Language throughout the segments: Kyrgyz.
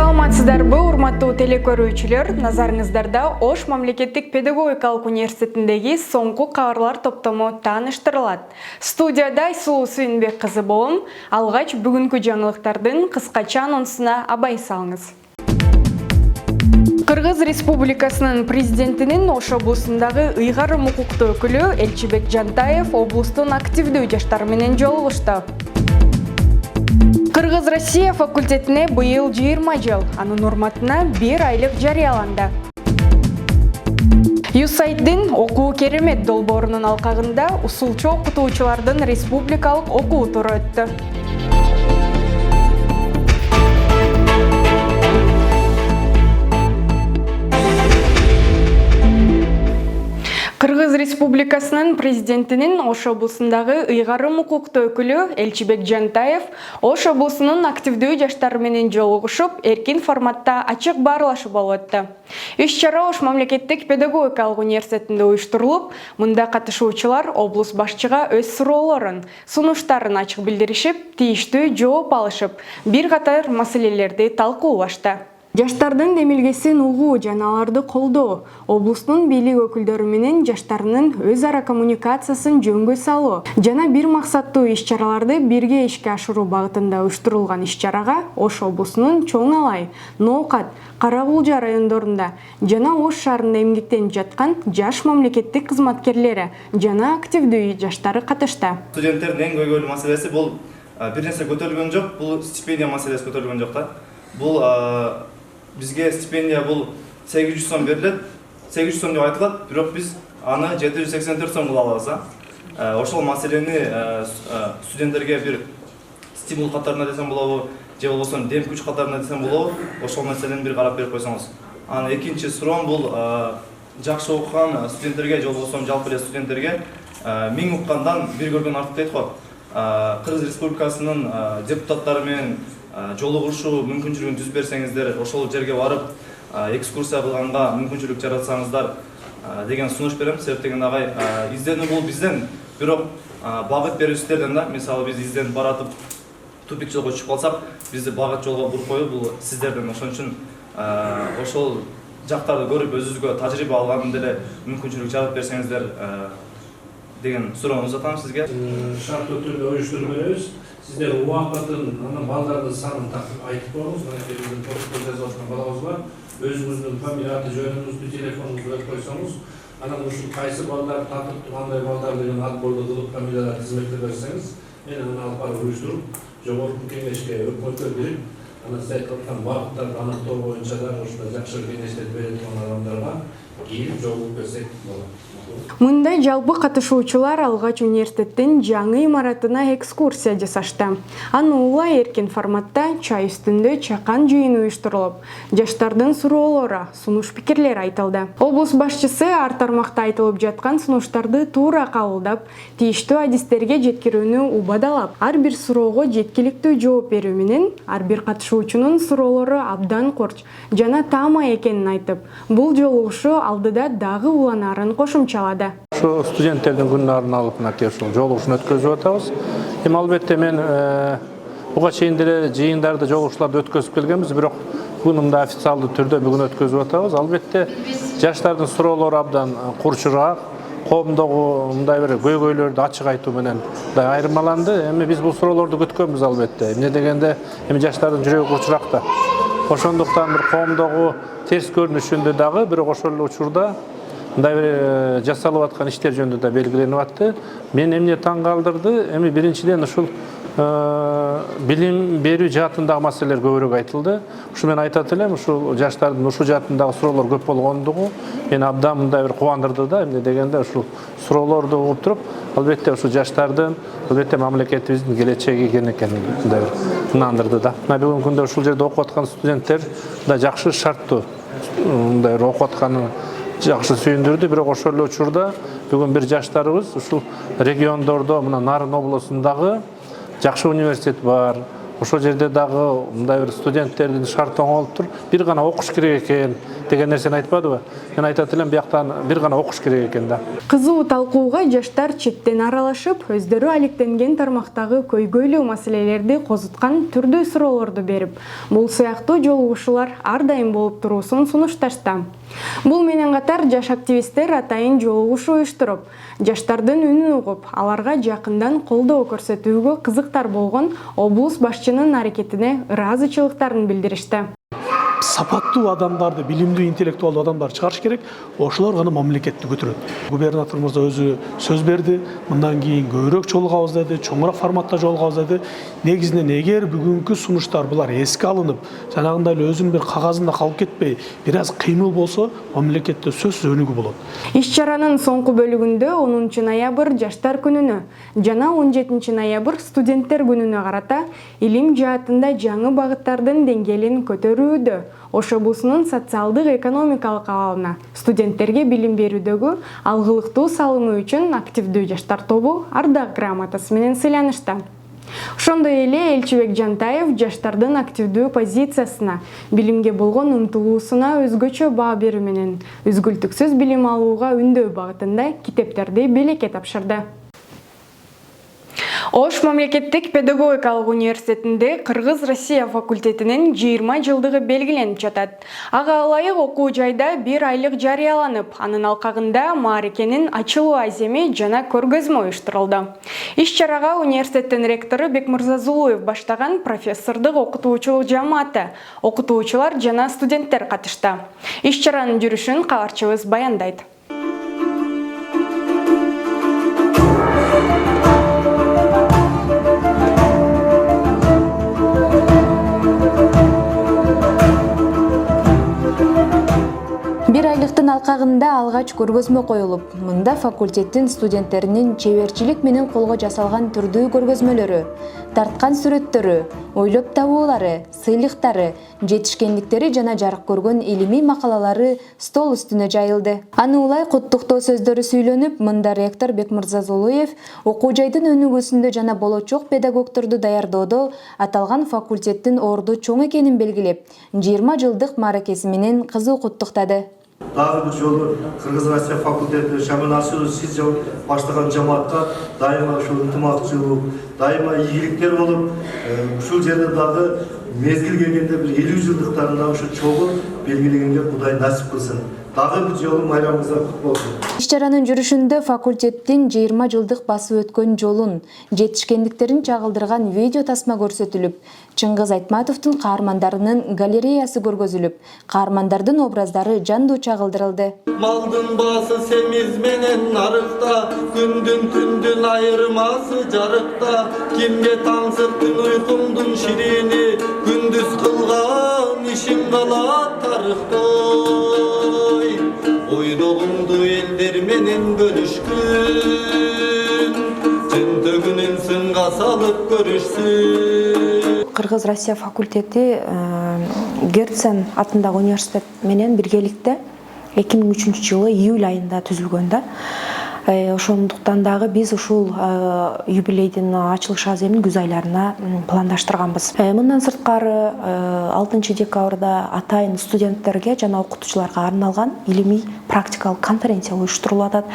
Саламатсыздарбы, урматтуу телекөрүүчүлөр, назарыңыздарда Ош мамлекеттик педагогикалык университетиндеги соңку кабарлар топтому тааныштырылат. Студияда Айсулуу Сүйүнбек кызы болом. Алгач бүгүнкү жаңылыктардын кыскача анонсуна абай салыңыз. Кыргыз Республикасынын президентинин Ош облусундагы ыйгарым укуктуу өкүлү Элчибек Жантаев облустун активдүү жаштары менен жолугушту. Кыргыз-Россия факультетине быйыл 20 жыл, анын урматына 1 айлык жарыяланды. USAID-дин окуу керемет долбоорунун алкагында усулчу окутуучулардын республикалык окуу туру өттү. Кыргыз Республикасынын президентинин Ош облусундагы ыйгарым укуктуу өкүлү Элчибек Жантаев Ош облусунун активдүү жаштары менен жолугушуп, эркин форматта ачык баарлашы болуп өттү. Иш-чара Ош мамлекеттик педагогикалык университетинде уюштурулуп, мында катышуучулар облус башчыга өз суроолорун, сунуштарын ачык билдиришип, тийиштүү жооп алышып, бир катар маселелерди талкуулашты. Жаштардын демилгесин угуу жана аларды колдоо, облустун бийлик өкүлдөрү менен жаштардын өз ара коммуникациясын жөнгө салуу жана бир максаттуу иш-чараларды бирге ишке ашыруу багытында уюштурулган иш-чарага Ош облусунун Чоң Алай, Ноокат, Карагулжа райондорунда жана Ош шаарында эмгектенип жаткан жаш мамлекеттик кызматкерлери жана активдүү жаштары катышты. Студенттердин эң көйгөйлүү маселеси бул бир нерсе көтөрүлгөн жок, бул стипендия маселеси көтөрүлгөн жок да. Бул бизге стипендия бул 800 сом берилет, 800 сом деп айтылат, бирок биз аны 784 сом кыла алабыз. Ошол маселени студенттерге бир стимул катарына десем болобу, же болбосо дем күч катарына десем болобу, ошол маселени бир карап берип койсоңуз. Анан экинчи суроом бул жакшы окуган студенттерге, же болбосо жалпы эле студенттерге 1000 уккандан бир көргөн артык дейт го. Кыргыз Республикасынын депутаттары менен жолугушуу мүмкүнчүлүгүн түзүп берсеңиздер, ошол жерге барып экскурсия кылганга мүмкүнчүлүк жаратсаңыздар деген сунуш берем. Себеп деген агай изденүү бул бизден, бирок багыт берүүчүлөрдөн да. Мисалы биз изденип баратып тупик жолго түшүп калсак, бизди багыт жолго буруп коюу бул сиздерден. Ошон үчүн ошол жактарды көрүп өзүбүзгө тажрыйба алган деле мүмкүнчүлүк жаратып берсеңиздер деген суроону uzatам сизге. Шарттуу түрдө уюштуруп беребиз. Сиздер убактын, анан балдардын санын айтып коюңуз. Биздин протокол жазып аткан балабыз бар. Өзүңүздүн фамилия, аты жөнүңүздү, телефонуңузду берип койсоңуз, анан ушул кайсы балдар татып, кандай балдар деген отборду кылып фамилиялар тизмекте берсеңиз, мен аны алып барып уюштуруп, жогорку кеңешке өкмөткө берип, анан сиз айтып аткан багыттарды аныктоо боюнча да ушундай жакшы кеңештер бере турган адамдарга кийип жолугуп берсек болот. Мында жалпы катышуучулар алгач университеттин жаңы имаратына экскурсия жасашты. Аны улай эркин форматта чай үстүндө чакан жыйын уюштурулуп, жаштардын суроолору, сунуш пикирлери айтылды. Облус башчысы ар тармакта айтылып жаткан сунуштарды туура кабылдап, тийиштүү адистерге жеткирүүнү убадалап, ар бир суроого жеткиликтүү жооп берүү менен ар бир катышуучунун суроолору абдан корч жана таама экенин айтып, бул жолугушуу алдыда дагы уланаарын кошумчалады. Şu stüdentlerden günlerini alıp жолугушууну өткөзүп атабыз. Эми албетте мен буга чейин деле жыйындарда жолугушууларды өткөзүп келгенбиз, бирок бүгүн мындай официалдуу түрдө бүгүн өткөзүп атабыз. Албетте жаштардын суроолору абдан курчураак, коомдогу мындай бир көйгөйлөрдү ачык айтуу менен айырмаланды. Эми биз бул суроолорду күткөнбүз албетте. Эмне дегенде эми жаштардын жүрөгү курчураак да. Ошондуктан бир коомдогу терс көрүнүшүндө дагы бирок ошол эле учурда мындай бир жасалып аткан иштер жөнүндө да белгиленип атты. Мен эмне таң калтырды? Эми биринчиден ушул билим берүү жаатындагы маселелер көбүрөөк айтылды. Ушу мен айтат элем, ушул жаштардын ушул жаатындагы суроолор көп болгондугу мени абдан мындай бир кубандырды да. Эмне дегенде ушул суроолорду угуп туруп, албетте ушул жаштардын, албетте мамлекетибиздин келечеги экенин мындай бир ынандырды да. Бүгүнкү күндө ушул жерде окуп аткан студенттер да жакшы шарттуу мындай окуп атканы жакшы сүйүндүрдү, бирок ошол эле учурда бүгүн бир жаштарыбыз ушул региондордо, мына Нарын облусундагы жакшы университет бар, ошол жерде дагы мындай бир студенттердин шарты оңолуп туруп, бир гана окуш керек экен деген нерсени айтпадыбы? Мен айтат элем, бияктан бир гана окуш керек экен да. Кызуу талкууга жаштар четтен аралашып, өздөрү алектенген тармактагы көйгөйлүү маселелерди козуткан түрдүү суроолорду берип, бул сыяктуу жолугушуулар ар дайым болуп туруусун сунушташты. Бул менен катар жаш активисттер атайын жолугушуу уюштуруп, жаштардын үнүн угуп, аларга жакындан колдоо көрсөтүүгө кызыктар болгон облус башчынын аракетине ыраазычылыктарын билдиришти. Сапаттуу адамдарды, билимдүү, интеллектуалдуу адамдар чыгарыш керек. Ошолор гана мамлекетти көтөрөт. Губернатор мырза өзү сөз берди. Мындан кийин көбүрөөк жолугабыз деди, чоңураак форматта жолугабыз деди. Негизинен эгер бүгүнкү сунуштар булар эске алынып, жанагындай эле өзүнүн бир кагазында калып кетпей, бир аз кыймыл болсо, мамлекетте сөзсүз өнүгүү болот. Иш-чаранын соңку бөлүгүндө 10 ноябрь жаштар күнүнө жана 17 ноябрь студенттер күнүнө карата илим жаатында жаңы багыттардын деңгээлин көтөрүүдө, Ош облусунун социалдык экономикалык абалына, студенттерге билим берүүдөгү алгылыктуу салымы үчүн активдүү жаштар тобу ардак грамотасы менен сыйланышты. Ошондой эле Элчибек Жантаев жаштардын активдүү позициясына, билимге болгон умтулуусуна өзгөчө баа берүү менен үзгүлтүксүз билим алууга үндөө багытында китептерди белекке тапшырды. Ош мамлекеттик педагогикалык университетинде Кыргыз-Россия факультетинин 20 жылдыгы белгиленип жатат. Ага ылайык окуу жайда 1 айлык жарыяланып, анын алкагында маарекенин ачылуу аземи жана көргөзмө уюштурулду. Иш-чарага университеттин ректору Бекмырза Зулуев баштаган профессордук окутуучулук жамааты, окутуучулар жана студенттер катышты. Иш-чаранын жүрүшүн кабарчыбыз баяндайт. Бир айлыктын алкагында алгач көргөзмө коюлуп, мында факультеттин студенттеринин чеберчилик менен колго жасалган түрдүү көргөзмөлөрү, тарткан сүрөттөрү, ойлоп табуулары, сыйлыктары, жетишкендиктери жана жарык көргөн илимий макалалары стол үстүнө жайылды. Аны улай куттуктоо сөздөрү сүйлөнүп, мында ректор Бекмырза Зулуев окуу жайдын өнүгүүсүндө жана болочок педагогдорду даярдоодо аталган факультеттин орду чоң экенин белгилеп, 20 жылдык мааракеси менен кызуу куттуктады. Дагы бир жолу Кыргыз-Россия факультети Шамил Асылов сиз баштаган жамаатка дайыма ушул ынтымакчылык, дайыма ийгиликтер болуп, ушул жерде дагы мезгил келгенде бир 50 жылдыктарында ушу чогуу белгилегенге Кудай насип кылсын. Дагы бир жолу майрамыңыздар кут болсун. Иш-чаранын жүрүшүндө факультеттин 20 жылдык басып өткөн жолун, жетишкендиктерин чагылдырган видео тасма көрсөтүлүп, Чыңгыз Айтматовдун каармандарынын галереясы көргөзүлүп, каармандардын образдары жандуу чагылдырылды. Малдын баасы семиз менен нарыкта, күндүн түндүн айырмасы жарыкта, кимге таңсыктын уйкумдун ширини, күндүз кылган ишим калат тарыхтой. Ойдогумду элдер менен бөлүшкүн, жынтөгүнүн сынга салып көрүшсүн. Кыргыз-Россия факультети Герцен атындагы университет менен биргеликте 2003 жылы июль айында түзүлгөн да. Ошондуктан дагы биз ушул юбилейдин ачылыш аземин күз айларына пландаштырганбыз. Мындан сырткары 6 декабрда атайын студенттерге жана окутуучуларга арналган илимий практикалык конференция уюштурулуп атат.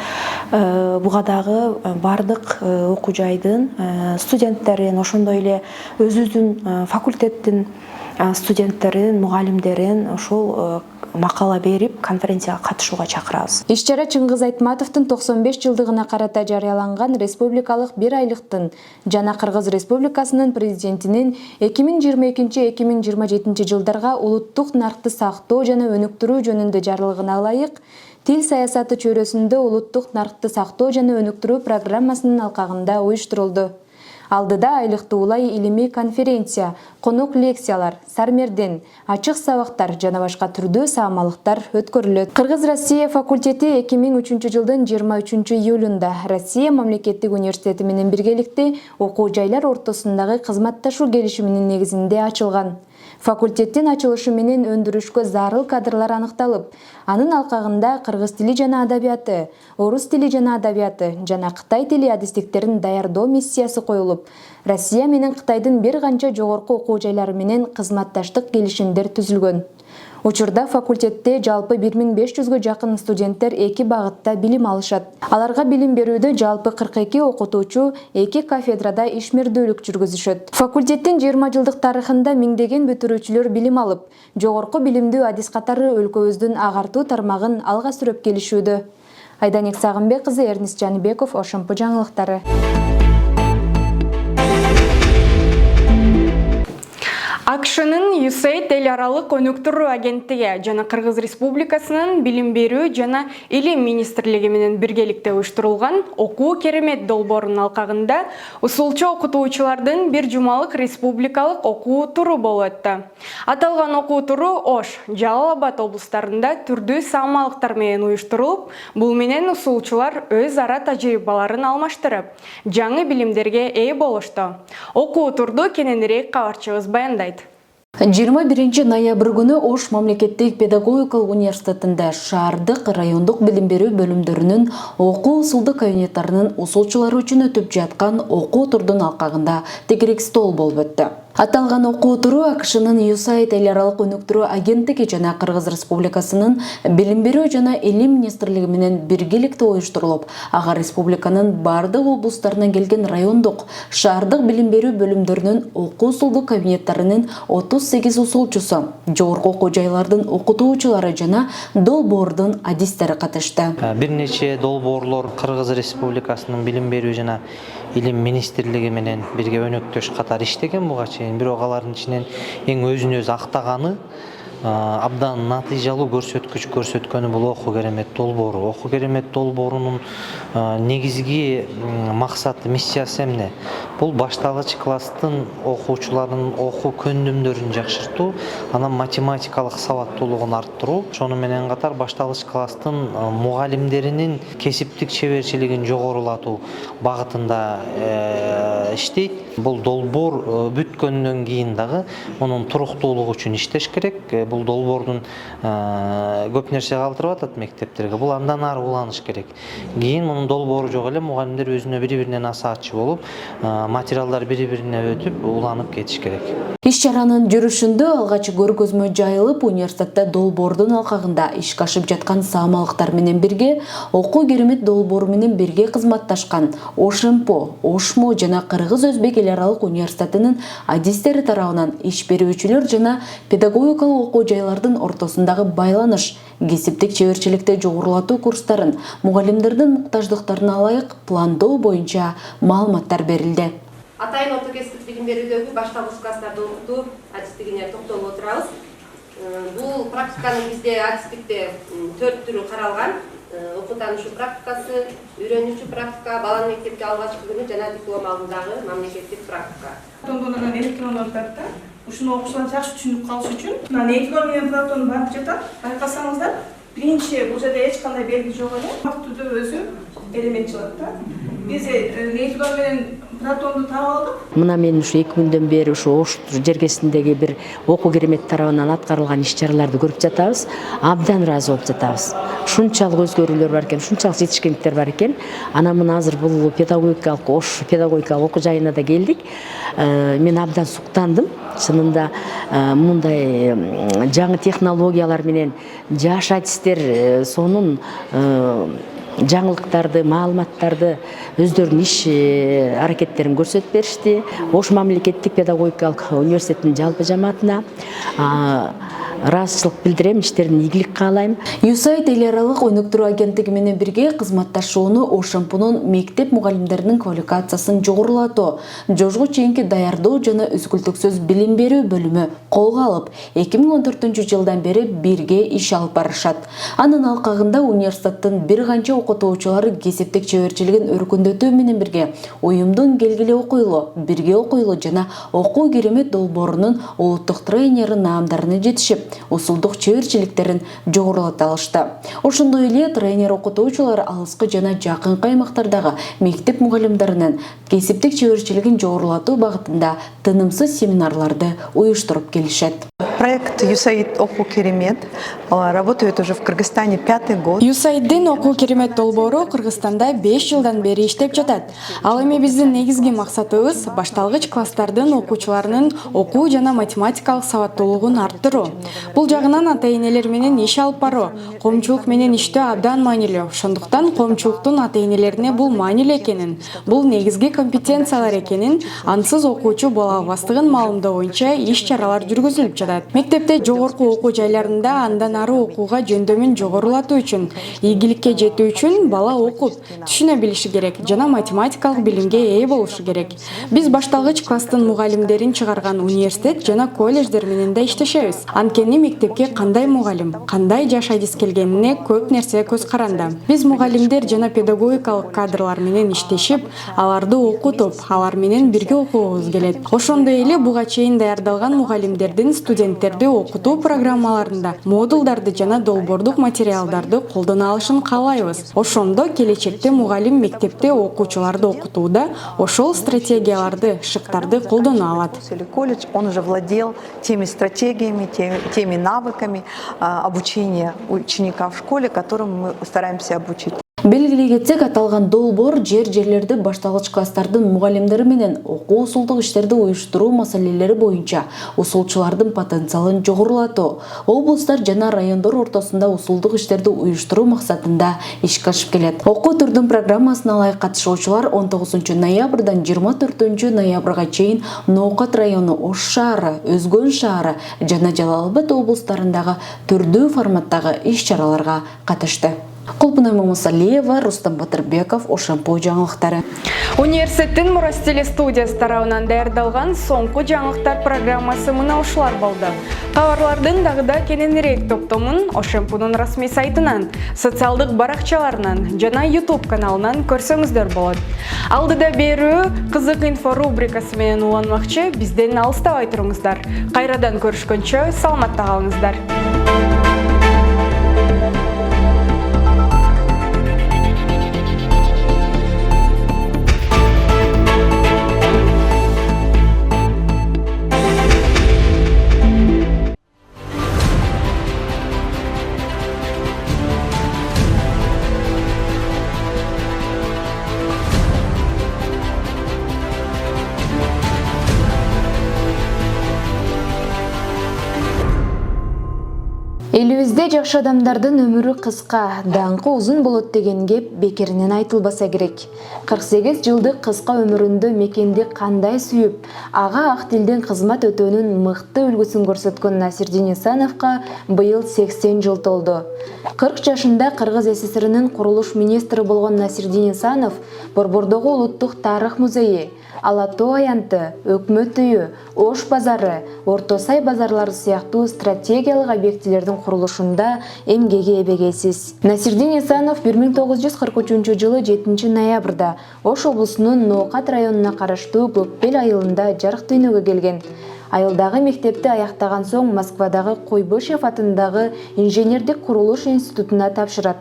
Буга дагы бардык окуу жайдын студенттерин, ошондой эле өзүбүздүн факультеттин студенттерин, мугалимдерин ошол макала берип, конференцияга катышууга чакырабыз. Иш-чара Чыңгыз Айтматовдун 95 жылдыгына карата жарыяланган республикалык 1 айлыктын жана Кыргыз Республикасынын президентинин 2022-2027 жылдарга улуттук наркты сактоо жана өнүктүрүү жөнүндө жарлыгына ылайык тил саясаты чөйрөсүндө улуттук наркты сактоо жана өнүктүрүү программасынын алкагында уюштурулду. Алдыда айлыкты улай илимий конференция, конок лекциялар, сармерден, ачык сабактар жана башка түрдүү саамалыктар өткөрүлөт. Кыргыз-Россия факультети 2003 жылдын 23 июлунда Россия мамлекеттик университети менен биргеликте окуу жайлар ортосундагы кызматташуу келишиминин негизинде ачылган. Факультеттин ачылышы менен өндүрүшкө зарыл кадрлар аныкталып, анын алкагында кыргыз тили жана адабияты, орус тили жана адабияты жана кытай тили адистиктерин даярдоо миссиясы коюлуп, Россия менен Кытайдын бир канча жогорку окуу жайлары менен кызматташтык келишимдер түзүлгөн. Учурда факультетте жалпы 1500-гө жакын студенттер 2 багытта билим алышат. Аларга билим берүүдө жалпы 42 окутуучу 2 кафедрада ишмердүүлүк жүргүзүшөт. Факультеттин 20 жылдык тарыхында миңдеген бүтүрүүчүлөр билим алып, жогорку билимдүү адис катары өлкөбүздүн агартуу тармагын алга сүрөп келишүүдө. Айданик Сагынбек кызы, Эрнис Жаныбеков, Ошомпу жаңылыктары. AQSh'нын USAID эл аралык өнүктүрүү агенттиги жана Кыргыз Республикасынын билим берүү жана илим министрлиги менен биргеликте уюштурулган окуу керемет долбоорунун алкагында усулчу окутуучулардын бир жумалык республикалык окуу туру болуп өттү. Аталган окуу туру Ош, Жалал Абад облустарында түрдүү саамалыктар менен уюштурулуп, бул менен усулчулар өз ара тажрыйбаларын алмаштырып, жаңы билимдерге ээ болушту. Окуу турду кененирээк кабарчыбыз баяндайт. 21 ноябрь күнү Ош мамлекеттик педагогикалык университетинде шаардык райондук билим берүү бөлүмдөрүнүн окуу усулдук кабинеттеринин усулчулары үчүн өтүп жаткан окуу турдун алкагында тегерек стол болуп өттү. Аталган окуу туру AQSh'нын USAID эл аралык өнүктүрүү агенттиги жана Кыргыз Республикасынын билим берүү жана илим министрлиги менен биргеликте уюштурулуп, ага республиканын бардык облустарынан келген райондук, шаардык билим берүү бөлүмдөрүнүн окуу усулдук кабинеттеринин 38 усулчусу, жогорку окуу жайлардын окутуучулары жана долбоордун адистери катышты. Бир нече долбоорлор Кыргыз Республикасынын билим берүү жана илим министрлиги менен бирге өнөктөш катары иштеген буга чейин, бирок алардын ичинен эң өзүн өзү актаганы, абдан натыйжалуу көрсөткүч көрсөткөнү бул окуу керемет долбоору. Окуу керемет долбоорунун негизги максаты, миссиясы эмне? Бул башталгыч класстын окуучуларынын окуу көндүмдөрүн жакшыртуу, анан математикалык сабаттуулугун арттыруу, ошону менен катар башталгыч класстын мугалимдеринин кесиптик чеберчилигин жогорулатуу багытында иштейт. Бул долбоор бүткөндөн кийин дагы мунун туруктуулугу үчүн иштеш керек. Бул долбоордун көп нерсе калтырып атат мектептерге. Бул андан ары уланыш керек. Кийин мунун долбоору жок эле мугалимдер өзүнө бири-бирине насаатчы болуп, материалдар бири-бирине өтүп, уланып кетиш керек. Иш-чаранын жүрүшүндө алгач көргөзмө жайылып, университетте долбоордун алкагында ишке ашып жаткан саамалыктар менен бирге окуу керемет долбоору менен бирге кызматташкан Ошомпу, Ошмо жана Кыргыз-Өзбек эл аралык университетинин адистери тарабынан иш берүүчүлөр жана педагогикалык окуу жайлардын ортосундагы байланыш, кесиптик чеберчиликти жогорулатуу курстарын, мугалимдердин муктаждыктарына ылайык пландоо боюнча маалыматтар берилди. Атайын орто кесиптик билим берүүдөгү башталгыч класстарды окутуу адистигине токтолуп отурабыз. Бул практиканын бизде адистикте 4 түрү каралган. Окуу таанышуу практикасы, үйрөнүүчү практика, баланын мектепке алгачкы күнү жана диплом алдындагы мамлекеттик практика. Протондон электрон өтөт да. Ушуну окуучулар жакшы түшүнүп калыш үчүн мына нейтрон менен протон барып жатат. Байкасаңыздар, биринчи бул жерде эч кандай белги жок эле. Түрдө өзү элемент чыгат да. Биз нейтрон менен протонду таап алдык. Мына мен ушу 2 күндөн бери ушу Ош жергесиндеги бир окуу керемет тарабынан аткарылган иш-чараларды көрүп жатабыз. Абдан ыраазы болуп жатабыз. Ушунчалык өзгөрүүлөр бар экен, ушунчалык жетишкендиктер бар экен. Анан мына азыр бул педагогикалык Ош педагогикалык окуу жайына да келдик. Мен абдан суктандым. Чынында мындай жаңы технологиялар менен жаш адистер сонун жаңылыктарды, маалыматтарды өздөрүнүн иш аракеттерин көрсөтүп беришти. Ош мамлекеттик педагогикалык университетинин жалпы жамаатына ыраазычылык билдирем, иштерин ийгилик каалайм. USAID эл аралык өнүктүрүү агенттиги менен бирге кызматташууну Ошомпунун мектеп мугалимдеринин квалификациясын жогорулатуу, жожго чейинки даярдоо жана үзгүлтүксүз билим берүү бөлүмү колго алып, 2014-жылдан бери бирге иш алып барышат. Анын алкагында университеттин бир канча окутуучулары кесиптик чеберчилигин өркүндөтүү менен бирге уюмдун келгиле окуйлу, бирге окуйлу жана окуу керемет долбоорунун улуттук тренери наамдарына жетишип, усулдук чеберчиликтерин жогорулата алышты. Ошондой эле тренер окутуучулар алыскы жана жакынкы аймактардагы мектеп мугалимдарынын кесиптик чеберчилигин жогорулатуу багытында тынымсыз семинарларды уюштуруп келишет. Проект USAID Оку Керемет работает уже в Кыргызстане 5-й год. USAID-дин Оку Керемет долбоору Кыргызстанда 5 жылдан бери иштеп жатат. Ал эми биздин негизги максатыбыз башталгыч класстардын окуучуларынын окуу жана математикалык сабаттуулугун арттыруу. Бул жагынан ата-энелер менен иш алып баруу, коомчулук менен иштөө абдан маанилүү. Ошондуктан коомчулуктун ата-энелерине бул маанилүү экенин, бул негизги компетенциялар экенин, ансыз окуучу боло албастыгын маалымдоо боюнча иш-чаралар жүргүзүлүп жатат. Мектепте жогорку окуу жайларында андан ары окууга жөндөмүн жогорулатуу үчүн, ийгиликке жетүү үчүн бала окуп, түшүнө билиши керек жана математикалык билимге ээ болушу керек. Биз башталгыч класстын мугалимдерин чыгарган университет жана колледждер менен да иштешебиз. Анткени мектепке кандай мугалим, кандай жаш адис келгенине көп нерсе көз каранды. Биз мугалимдер жана педагогикалык кадрлар менен иштешип, аларды окутуп, алар менен бирге окугубуз келет. Ошондой эле буга чейин даярдалган мугалимдердин студенттерди окутуу программаларында модулдарды жана долбоордук материалдарды колдоно алышын каалайбыз. Ошондо келечекте мугалим мектепте окуучуларды окутууда ошол стратегияларды, шыктарды колдоно алат. Колледж, он уже владел теми стратегиями, теми навыками обучения ученика в школе, которым мы стараемся обучить. Белгилей кетсек, аталган долбоор жерлерди башталгыч класстардын мугалимдери менен окуу усулдук иштерди уюштуруу маселелери боюнча усулчулардын потенциалын жогорулатуу, облустар жана райондор ортосунда усулдук иштерди уюштуруу максатында ишке ашып келет. Окуу турдун программасына ылайык катышуучулар 19 ноябрдан 24 ноябрга чейин Ноокат району, Ош шаары, Өзгөн шаары жана Жалал Абад облустарындагы түрдүү форматтагы иш-чараларга катышты. Колпунай Мамасалиева, Рустам Батырбеков, Ошампо жаңылыктары. Университеттин Мурас телестудиясы тарабынан даярдалган соңку жаңылыктар программасы мына ушулар болду. Кабарлардын дагы кененирээк топтомун Ошампунун расмий сайтынан, социалдык баракчаларынан жана YouTube каналынан көрсөңүздөр болот. Алдыда берүү кызык инфо рубрикасы менен уланмакчы, бизден алыстабай туруңуздар. Кайрадан көрүшкөнчө саламатта калыңыздар. Элибизде жакшы адамдардын өмүрү кыска, даңкы узун болот деген кеп бекеринен айтылбаса керек. 48 жылдык кыска өмүрүндө мекенди кандай сүйүп, ага ак тилден кызмат өтөөнүн мыкты үлгүсүн көрсөткөн Насирдин Исановго быйыл 80 жыл толду. 40 жашында Кыргыз СССРинин курулуш министри болгон Насирдин Исанов Борбордогу улуттук тарых музейи, Ала Тоо аянты, Өкмөт үйү, Ош базары, Орто Сай базарлары сыяктуу стратегиялык объектилердин курулушунда эмгеги эбегейсиз. Насирдин Исанов 1943 жылы 7 ноябрда Ош облусунун Ноокат районуна караштуу Көкбел айылында жарык дүйнөгө келген. Айылдагы мектепти аяктаган соң Москвадагы Койбышев атындагы инженердик курулуш институтуна тапшырат.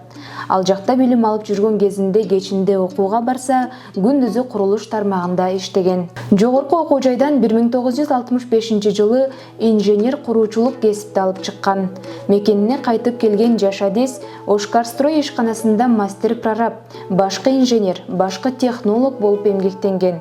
Ал жакта билим алып жүргөн кезинде кечинде окууга барса, күндүзү курулуш тармагында иштеген. Жогорку окуу жайдан 1965 жылы инженер куруучулук кесипти алып чыккан. Мекенине кайтып келген жаш адис Ошкарстрой ишканасында мастер-прораб, башкы инженер, башкы технолог болуп эмгектенген.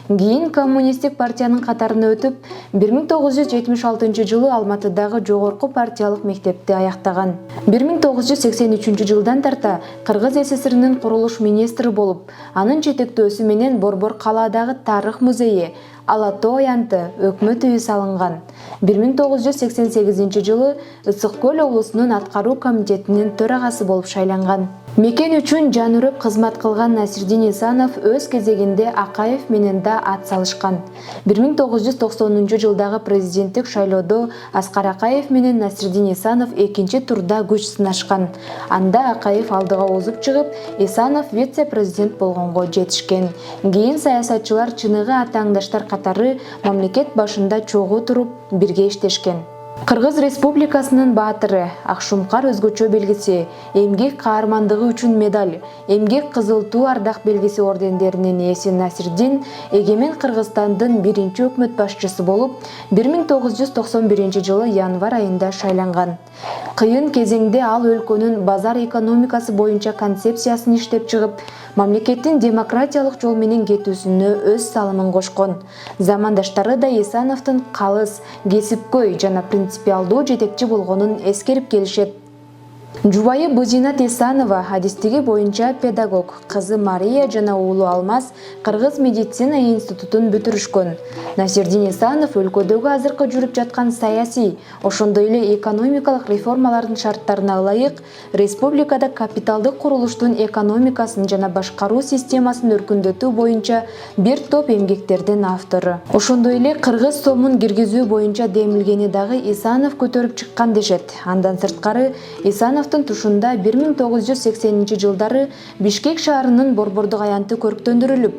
Кийин коммунисттик партиянын катарына өтүп, 1976 жылы Алматыдагы жогорку партиялык мектепти аяктаган. 1983 жылдан тарта Кыргыз СССРинин курулуш министри болуп, анын жетектөөсү менен Борбор калаадагы тарых музейи, Ала Тоо аянты, Өкмөт үйү салынган. 1988 жылы Ысык Көл облусунун аткаруу комитетинин төрагасы болуп шайланган. Мекен үчүн жан үрүп кызмат кылган Насирдин Исанов өз кезегинде Акаев менен да ат салышкан. 1990 жылдагы президенттик шайлоодо Аскар Акаев менен Насирдин Исанов экинчи турда күч сынашкан. Анда Акаев алдыга озуп чыгып, Исанов вице-президент болгонго жетишкен. Кийин саясатчылар чыныгы атаңдаштар катары мамлекет башында чогуу туруп бирге иштешкен. Кыргыз Республикасынын баатыры, Акшумкар өзгөчө белгиси, эмгек каармандыгы үчүн медаль, эмгек кызыл туу ардак белгиси ордендеринин ээси Насирдин Эгемен Кыргызстандын биринчи өкмөт башчысы болуп, 1991 жылы январь айында шайланган. Кыйын кезеңде ал өлкөнүн базар экономикасы боюнча концепциясын иштеп чыгып, мамлекеттин демократиялык жол менен кетүүсүнө өз салымын кошкон. Замандаштары да Исановдун калыс, кесипкөй жана принципиалдуу жетекчи болгонун эскерип келишет. Жубайы Бузинат Исанова адистиги боюнча педагог, кызы Мария жана уулу Алмаз Кыргыз медицина институтун бүтүрүшкөн. Насирдин Исанов өлкөдөгү азыркы жүрүп жаткан саясий, ошондой эле экономикалык реформалардын шарттарына ылайык республикада капиталдык курулуштун экономикасын жана башкаруу системасын өркүндөтүү боюнча бир топ эмгектердин автору. Ошондой эле кыргыз сомун киргизүү боюнча демилгени дагы Исанов көтөрүп чыккан дешет. Андан сырткары Исановдун тушунда 1980 жылдары Бишкек шаарынын борбордук аянты көрктөндүрүлүп,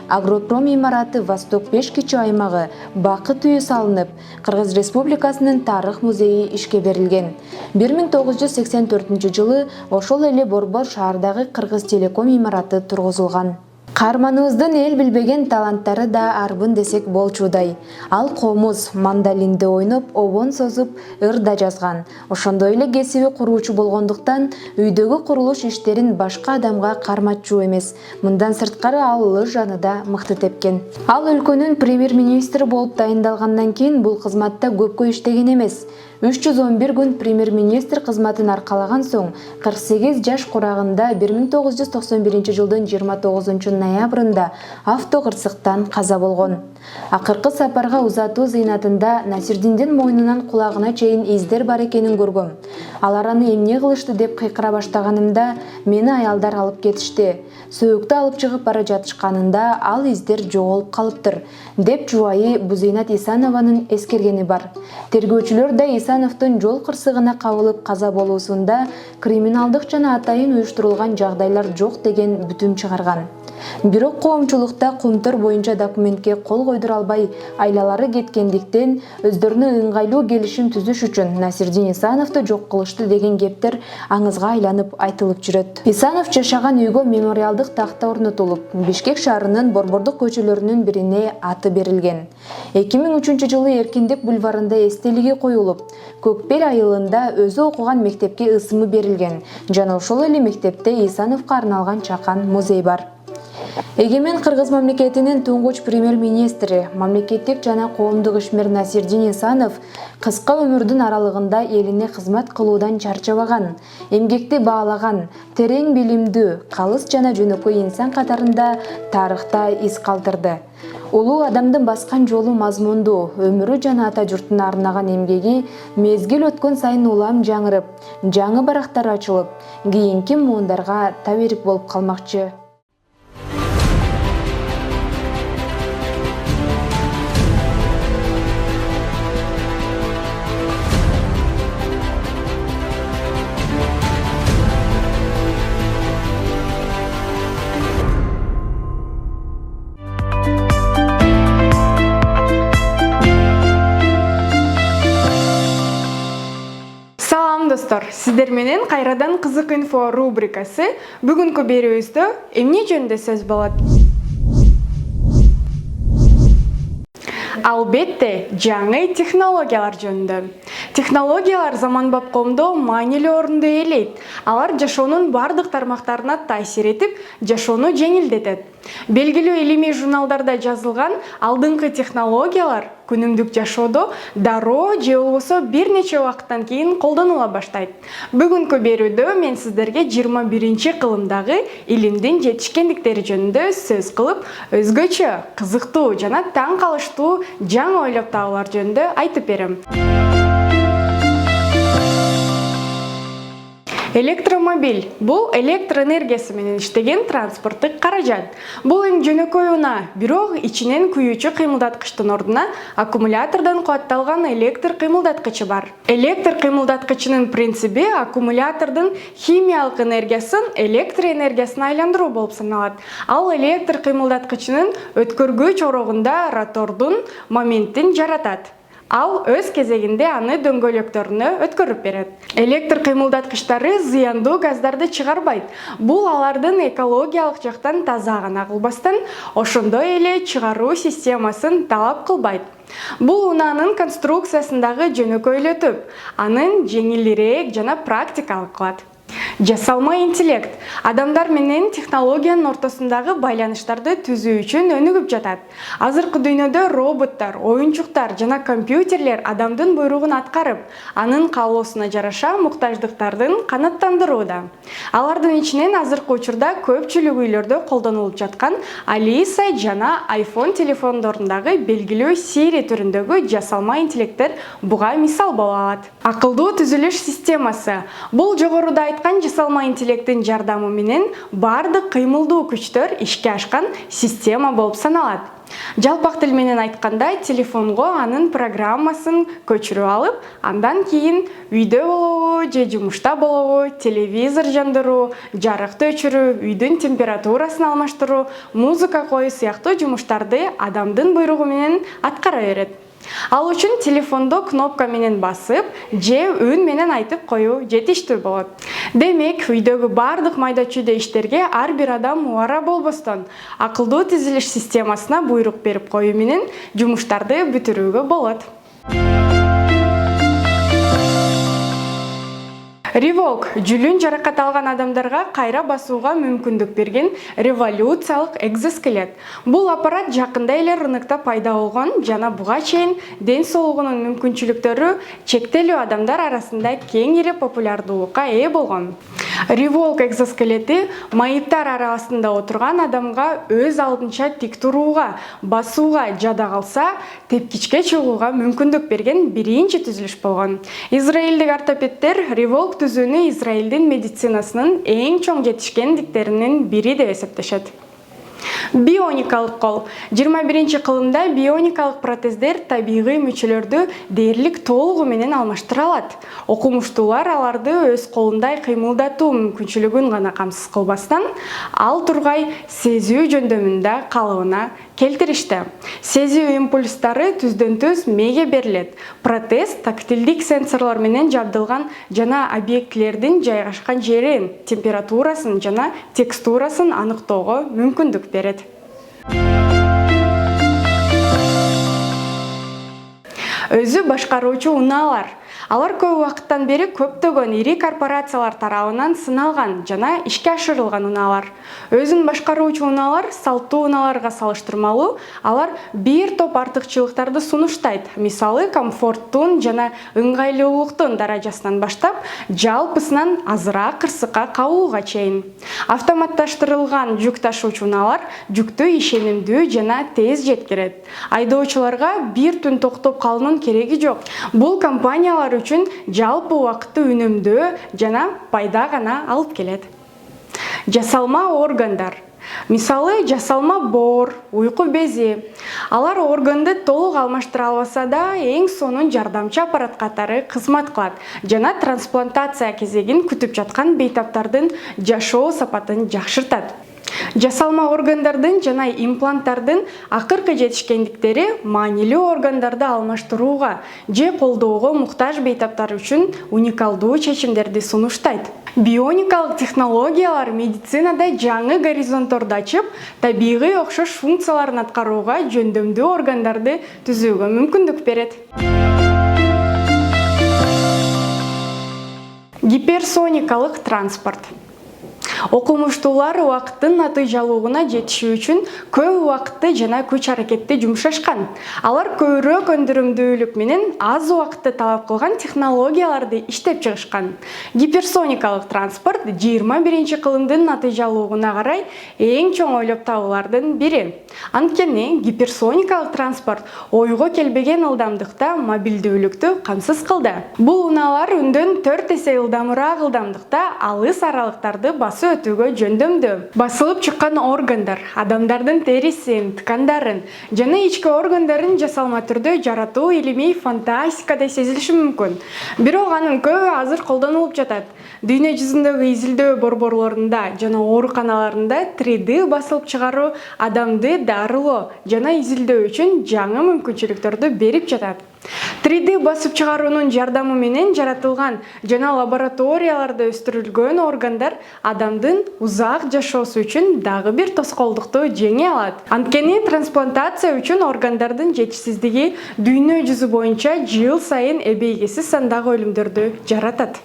Агропром имараты Восток 5 кичи аймагы Бакыт үйү салынып, Кыргыз Республикасынын тарых музейи ишке берилген. 1984 жылы ошол эле борбор шаардагы Кыргыз Телеком имараты тургузулган. Каарманыбыздын эл билбеген таланттары да арбын десек болчудай. Ал комуз, мандолинде ойноп, обон созуп, ыр да жазган. Ошондой эле кесиби куруучу болгондуктан үйдөгү курулуш иштерин башка адамга карматчу эмес. Мындан сырткары ал лыжаны да мыкты тепкен. Ал өлкөнүн премьер-министри болуп дайындалгандан кийин бул кызматта көпкө иштеген эмес. 311 күн премьер-министр кызматын аркалаган соң 48 жаш курагында 1991 жылдын 29 ноябрында автокырсыктан каза болгон. Акыркы сапарга узатуу зыйнатында Насирдиндин мойнунан кулагына чейин издер бар экенин көргөм. Алар аны эмне кылышты деп кыйкыра баштаганымда мени аялдар алып кетишти. Сөөктү алып чыгып бара жатышканында ал издер жоголуп калыптыр, деп жубайы Бузинат Исанованын эскергени бар. Тергөөчүлөр да Исановдун жол кырсыгына кабылып каза болуусунда криминалдык жана атайын уюштурулган жагдайлар жок деген бүтүм чыгарган. Бирок коомчулукта кумтөр боюнча документке кол койдура албай айлалары кеткендиктен өздөрүнө ыңгайлуу келишим түзүш үчүн Насирдин Исановду жок кылышты деген кептер аңызга айланып айтылып жүрөт. Исанов жашаган үйгө мемориалдык такта орнотулуп, Бишкек шаарынын борбордук көчөлөрүнүн бирине аты берилген. 2003 жылы Эркиндик бульварында эстелиги коюлуп, Көкбел айылында өзү окуган мектепке ысымы берилген жана ошол эле мектепте Исановго арналган чакан музей бар. Эгемен Кыргыз мамлекетинин туңгуч премьер-министри, мамлекеттик жана коомдук ишмер Насирдин Исанов кыска өмүрдүн аралыгында элине кызмат кылуудан чарчабаган, эмгекти баалаган, терең билимдүү, калыс жана жөнөкөй инсан катарында тарыхта из калтырды. Улуу адамдын баскан жолу мазмундуу, өмүрү жана ата журтуна арнаган эмгеги мезгил өткөн сайын улам жаңырып, жаңы барактар ачылып, кийинки муундарга таберик болуп калмакчы. Достор, сиздер менен кайрадан кызык инфо рубрикасы. Бүгүнкү берүүбүздө эмне жөнүндө сөз болот? Албетте, жаңы технологиялар жөнүндө. Технологиялар заманбап коомдо маанилүү орунду ээлейт. Алар жашоонун бардык тармактарына таасир этип, жашоону жеңилдетет. Белгилүү илимий журналдарда жазылган алдыңкы технологиялар күнүмдүк жашоодо дароо же болбосо бир нече убакыттан кийин колдонула баштайт. Бүгүнкү берүүдө мен сиздерге 21-кылымдагы илимдин жетишкендиктери жөнүндө сөз кылып, өзгөчө кызыктуу жана таң калыштуу жаңы ойлоп табуулар жөнүндө айтып берем. Электромобиль – бул электр энергиясы менен иштеген транспорттук каражат. Бул эң жөнөкөй унаа, бирок ичинен күйүүчү кыймылдаткычтын ордуна аккумулятордон кубатталган электр кыймылдаткычы бар. Электр кыймылдаткычынын принциби аккумулятордун химиялык энергиясын электр энергиясына айландыруу болуп саналат. Ал электр кыймылдаткычынын өткөргүч орогунда ротордун моментин жаратат. Ал өз кезегинде аны дөңгөлөктөрүнө өткөрүп берет. Электр кыймылдаткычтары зыяндуу газдарды чыгарбайт. Бул алардын экологиялык жактан таза гана кылбастан, ошондой эле чыгаруу системасын талап кылбайт. Бул унаанын конструкциясындагы жөнөкөйлөтүп, анын жеңилирээк жана практикалык кылат. Жасалма интеллект адамдар менен технологиянын ортосундагы байланыштарды түзүү үчүн өнүгүп жатат. Азыркы дүйнөдө роботтор, оюнчуктар жана компьютерлер адамдын буйругун аткарып, анын каалоосуна жараша муктаждыктардын канааттандырууда. Алардын ичинен азыркы учурда көпчүлүк үйлөрдө колдонулуп жаткан Алиса жана iPhone телефондорундагы белгилүү Siri түрүндөгү жасалма интеллекттер буга мисал боло алат. Акылдуу түзүлүш системасы бул жогоруда айткан жасалма интеллекттин жардамы менен бардык кыймылдуу күчтөр ишке ашкан система болуп саналат. Жалпак тил менен айтканда, телефонго анын программасын көчүрүп алып, андан кийин үйдө болобу же жумушта болобу, телевизор жандыруу, жарыкты өчүрүү, үйдүн температурасын алмаштыруу, музыка коюу сыяктуу жумуштарды адамдын буйругу менен аткара берет. Ал үчүн телефондо кнопка менен басып, же үн менен айтып коюу жетиштүү болот. Демек, үйдөгү бардык майда чүйдө иштерге ар бир адам убара болбостон, акылдуу түзүлүш системасына буйрук берип коюу менен жумуштарды бүтүрүүгө болот. Revolk жүлүн жаракат алган адамдарга кайра басууга мүмкүндүк берген революциялык экзоскелет. Бул аппарат жакында эле рынокто пайда болгон жана буга чейин ден соолугунун мүмкүнчүлүктөрү чектелүү адамдар арасында кеңири популярдуулукка ээ болгон. Revolk экзоскелети майыптар арасында отурган адамга өз алдынча тик турууга, басууга жада калса, тепкичке чыгууга мүмкүндүк берген биринчи түзүлүш болгон. Израилдик ортопедтер Revolk түзүүнү Израилдин медицинасынын эң чоң жетишкендиктеринин бири деп эсептешет. Бионикалык кол. 21-кылымда бионикалык протездер табигый мүчөлөрдү дээрлик толугу менен алмаштыра алат. Окумуштуулар аларды өз колундай кыймылдатуу мүмкүнчүлүгүн гана камсыз кылбастан, ал тургай сезүү жөндөмүндө калыбына келтиришти. Сезүү импульстары түздөн-түз мээге берилет. Протез тактилдик сенсорлор менен жабдылган жана объектилердин жайгашкан жерин, температурасын жана текстурасын аныктоого мүмкүндүк берет. Өзү башкаруучу унаалар. Алар көп убакыттан бери көптөгөн ири корпорациялар тарабынан сыналган жана ишке ашырылган унаалар. Өзүн башкаруучу унаалар салттуу унааларга салыштырмалуу, алар бир топ артыкчылыктарды сунуштайт. Мисалы, комфорттун жана ыңгайлуулуктун даражасынан баштап, жалпысынан азыраак кырсыкка кабууга чейин. Автоматташтырылган жүк ташуучу унаалар жүктү ишенимдүү жана тез жеткирет. Айдоочуларга бир түн токтоп калуунун кереги жок. Бул компаниялар үчүн жалпы убакытты үнөмдөө жана пайда гана алып келет. Жасалма органдар. Мисалы, жасалма боор, уйку бези. Алар органды толук алмаштыра албаса да, эң сонун жардамчы аппарат катары кызмат кылат жана трансплантация кезегин күтүп жаткан бейтаптардын жашоо сапатын жакшыртат. Жасалма органдардын жана импланттардын акыркы жетишкендиктери маанилүү органдарды алмаштырууга же колдоого муктаж бейтаптар үчүн уникалдуу чечимдерди сунуштайт. Бионикалык технологиялар медицинада жаңы горизонтторду ачып, табигый окшош функцияларын аткарууга жөндөмдүү органдарды түзүүгө мүмкүндүк берет. Гиперсоникалык транспорт. Окумуштуулар убакыттын натыйжалуулугуна жетишүү үчүн көп убакытты жана күч аракетти жумшашкан. Алар көбүрөөк өндүрүмдүүлүк менен аз убакытты талап кылган технологияларды иштеп чыгышкан. Гиперсоникалык транспорт 21-кылымдын натыйжалуулугуна карай эң чоң ойлоп табуулардын бири. Анткени гиперсоникалык транспорт ойго келбеген ылдамдыкта мобилдүүлүктү камсыз кылды. Бул унаалар үндөн 4 эсе ылдамыраак ылдамдыкта алыс аралыктарды басып өтүүгө жөндөмдүү. Басылып чыккан органдар, адамдардын терисин, ткандарын жана ички органдарын жасалма түрдө жаратуу илимий фантастикадай сезилиши мүмкүн. Бирок анын көбү азыр колдонулуп жатат. Дүйнө жүзүндөгү изилдөө борборлорунда жана ооруканаларында 3D басылып чыгаруу адамды дарылоо жана изилдөө үчүн жаңы мүмкүнчүлүктөрдү берип жатат. 3D басып чыгаруунун жардамы менен жаратылган жана лабораторияларда өстүрүлгөн органдар адамдын узак жашоосу үчүн дагы бир тоскоолдукту жеңе алат. Анткени трансплантация үчүн органдардын жетишсиздиги дүйнө жүзү боюнча жыл сайын эбейгесиз сандагы өлүмдөрдү жаратат.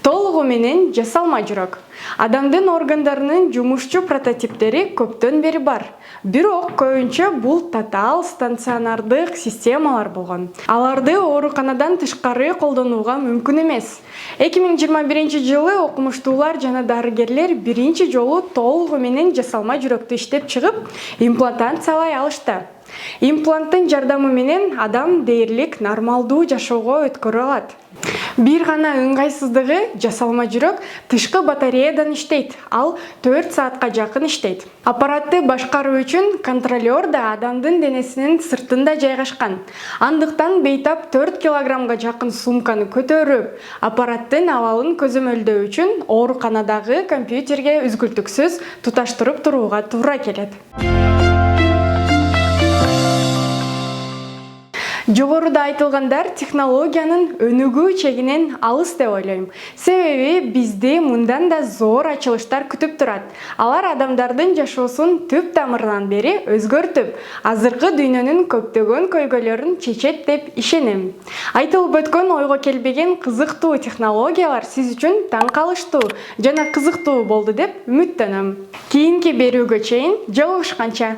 Толугу менен жасалма жүрөк. Адамдын органдарынын жумушчу прототиптери көптөн бери бар. Бирок көбүнчө бул татаал стационардык системалар болгон. Аларды ооруканадан тышкары колдонууга мүмкүн эмес. 2021 жылы окумуштуулар жана дарыгерлер биринчи жолу толугу менен жасалма жүрөктү иштеп чыгып, имплантациялай алышты. Импланттын жардамы менен адам дээрлик нормалдуу жашоого өткөрө алат. Бир гана ыңгайсыздыгы жасалма жүрөк тышкы батареядан иштейт. Ал 4 саатка жакын иштейт. Аппаратты башкаруу үчүн контролер да адамдын денесинин сыртында жайгашкан. Андыктан бейтап 4 килограммга жакын сумканы көтөрүп, аппараттын абалын көзөмөлдөө үчүн ооруканадагы компьютерге үзгүлтүксүз туташтырып турууга туура келет. Жогоруда айтылгандар технологиянын өнүгүү чегинен алыс деп ойлойм. Себеби бизди мындан да зор ачылыштар күтүп турат. Алар адамдардын жашоосун түп тамырынан бери өзгөртүп, азыркы дүйнөнүн көптөгөн көйгөйлөрүн чечет деп ишенем. Айтылып өткөн ойго келбеген кызыктуу технологиялар сиз үчүн таң калыштуу жана кызыктуу болду деп үмүттөнөм. Кийинки берүүгө чейин жолугушканча.